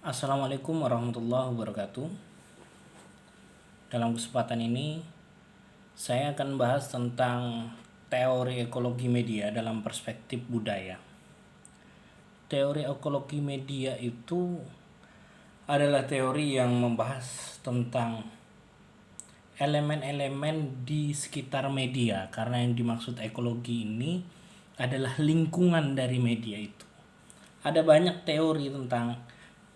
Assalamualaikum warahmatullahi wabarakatuh. Dalam kesempatan ini saya akan bahas tentang teori ekologi media dalam perspektif budaya. Teori ekologi media itu adalah teori yang membahas tentang elemen-elemen di sekitar media, karena yang dimaksud ekologi ini adalah lingkungan dari media itu. Ada banyak teori tentang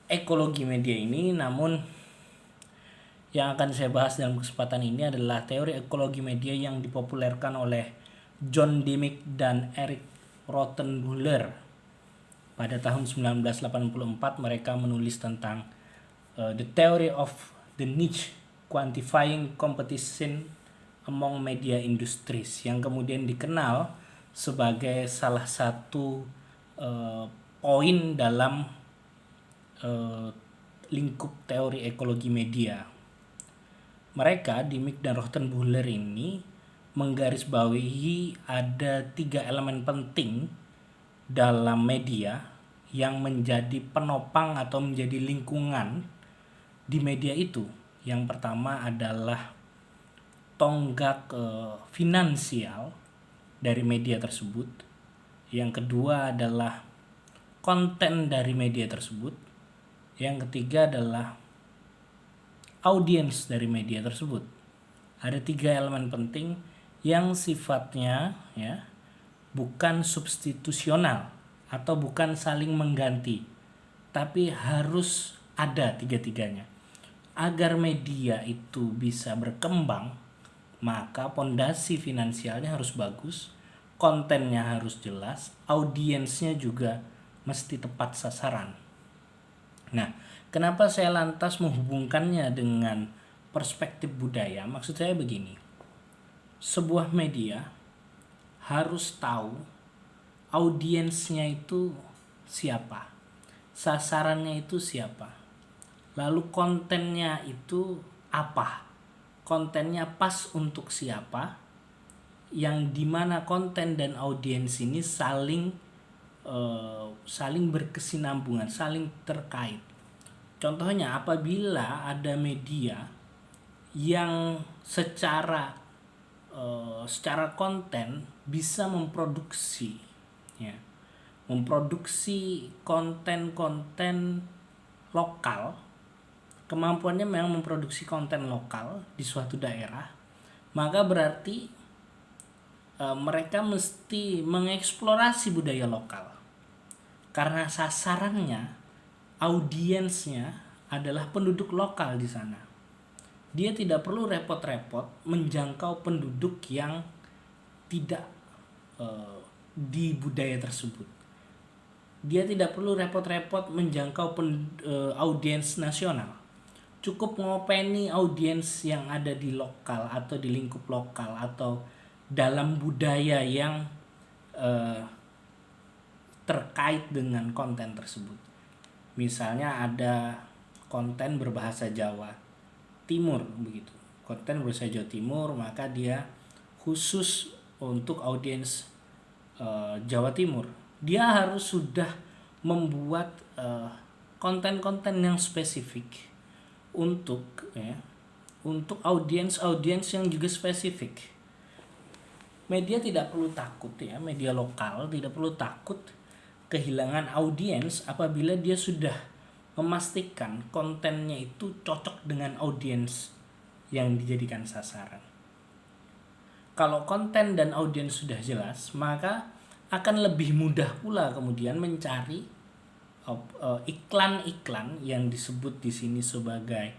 ekologi media ini, namun yang akan saya bahas dalam kesempatan ini adalah teori ekologi media yang dipopulerkan oleh John Dimick dan Eric Rothenbuehler. Pada tahun 1984 mereka menulis tentang The Theory of the Niche Quantifying Competition Among Media Industries, yang kemudian dikenal sebagai salah satu poin dalam lingkup teori ekologi media. Mereka, Dimick dan Rothenbuehler ini, menggarisbawahi ada 3 elemen penting dalam media yang menjadi penopang atau menjadi lingkungan di media itu. Yang pertama adalah tonggak finansial dari media tersebut. Yang kedua adalah konten dari media tersebut. Yang ketiga adalah audiens dari media tersebut. Ada 3 elemen penting yang sifatnya bukan substitusional atau bukan saling mengganti, tapi harus ada tiga-tiganya. Agar media itu bisa berkembang, maka pondasi finansialnya harus bagus, kontennya harus jelas, audiensnya juga mesti tepat sasaran. Nah, kenapa saya lantas menghubungkannya dengan perspektif budaya? Maksud saya begini, sebuah media harus tahu audiensnya itu siapa, sasarannya itu siapa, lalu kontennya itu apa, kontennya pas untuk siapa, yang dimana konten dan audiens ini saling berkesinambungan, saling terkait. Contohnya, apabila ada media yang secara konten bisa memproduksi konten-konten lokal, kemampuannya memang memproduksi konten lokal di suatu daerah, maka berarti mereka mesti mengeksplorasi budaya lokal, karena sasarannya, audiensnya adalah penduduk lokal di sana. Dia tidak perlu repot-repot menjangkau penduduk yang tidak di budaya tersebut. Dia tidak perlu repot-repot menjangkau audiens nasional. Cukup ngopeni audiens yang ada di lokal atau di lingkup lokal atau dalam budaya yang terkait dengan konten tersebut. Misalnya ada konten berbahasa Jawa Timur begitu. Konten berbahasa Jawa Timur, maka dia khusus untuk audiens Jawa Timur. Dia harus sudah membuat konten-konten yang spesifik untuk audiens yang juga spesifik. Media tidak perlu takut media lokal tidak perlu takut kehilangan audiens apabila dia sudah memastikan kontennya itu cocok dengan audiens yang dijadikan sasaran. Kalau konten dan audiens sudah jelas, maka akan lebih mudah pula kemudian mencari iklan-iklan yang disebut di sini sebagai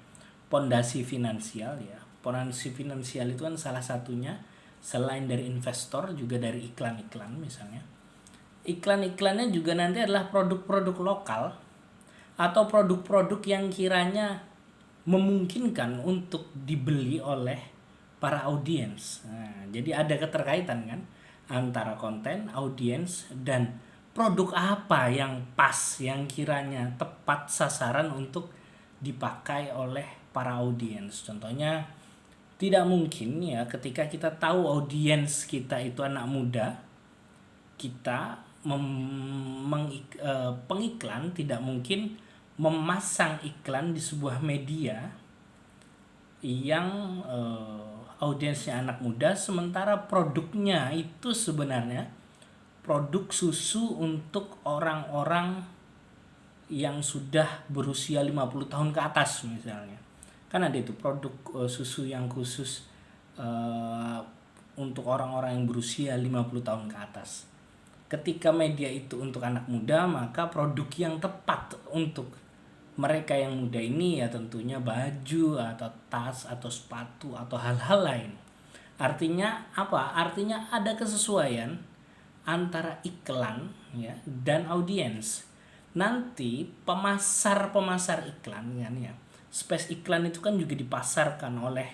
pondasi finansial ya. Pondasi finansial itu kan salah satunya selain dari investor juga dari iklan-iklan misalnya. Iklan-iklannya juga nanti adalah produk-produk lokal atau produk-produk yang kiranya memungkinkan untuk dibeli oleh para audiens. Nah, jadi ada keterkaitan kan antara konten, audiens, dan produk apa yang pas, yang kiranya tepat sasaran untuk dipakai oleh para audiens. Contohnya, tidak mungkin ketika kita tahu audiens kita itu anak muda, kita pengiklan tidak mungkin memasang iklan di sebuah media yang audiensnya anak muda, sementara produknya itu sebenarnya produk susu untuk orang-orang yang sudah berusia 50 tahun ke atas misalnya. Kan ada itu produk susu yang khusus untuk orang-orang yang berusia 50 tahun ke atas. Ketika media itu untuk anak muda, maka produk yang tepat untuk mereka yang muda ini ya tentunya baju atau tas atau sepatu atau hal-hal lain. Artinya apa? Artinya ada kesesuaian antara iklan ya dan audiens. Nanti pemasar iklan kan ya. Space iklan itu kan juga dipasarkan oleh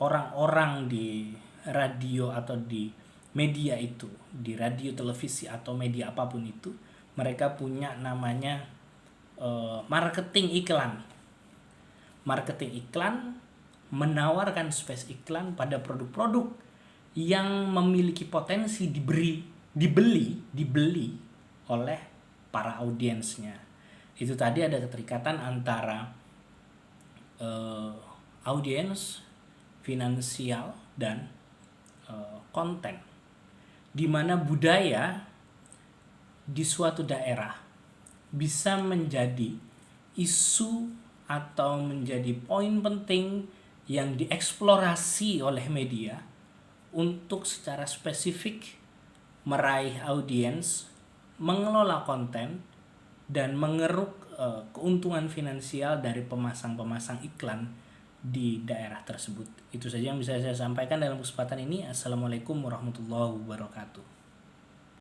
orang-orang di radio atau di media itu, di radio, televisi atau media apapun itu, mereka punya namanya marketing iklan. Marketing iklan menawarkan space iklan pada produk-produk yang memiliki potensi dibeli oleh para audiensnya. Itu tadi ada keterikatan antara audiens, finansial, dan konten, di mana budaya di suatu daerah bisa menjadi isu atau menjadi poin penting yang dieksplorasi oleh media untuk secara spesifik meraih audiens, mengelola konten, dan mengeruk keuntungan finansial dari pemasang-pemasang iklan di daerah tersebut. Itu saja yang bisa saya sampaikan dalam kesempatan ini. Assalamualaikum warahmatullahi wabarakatuh.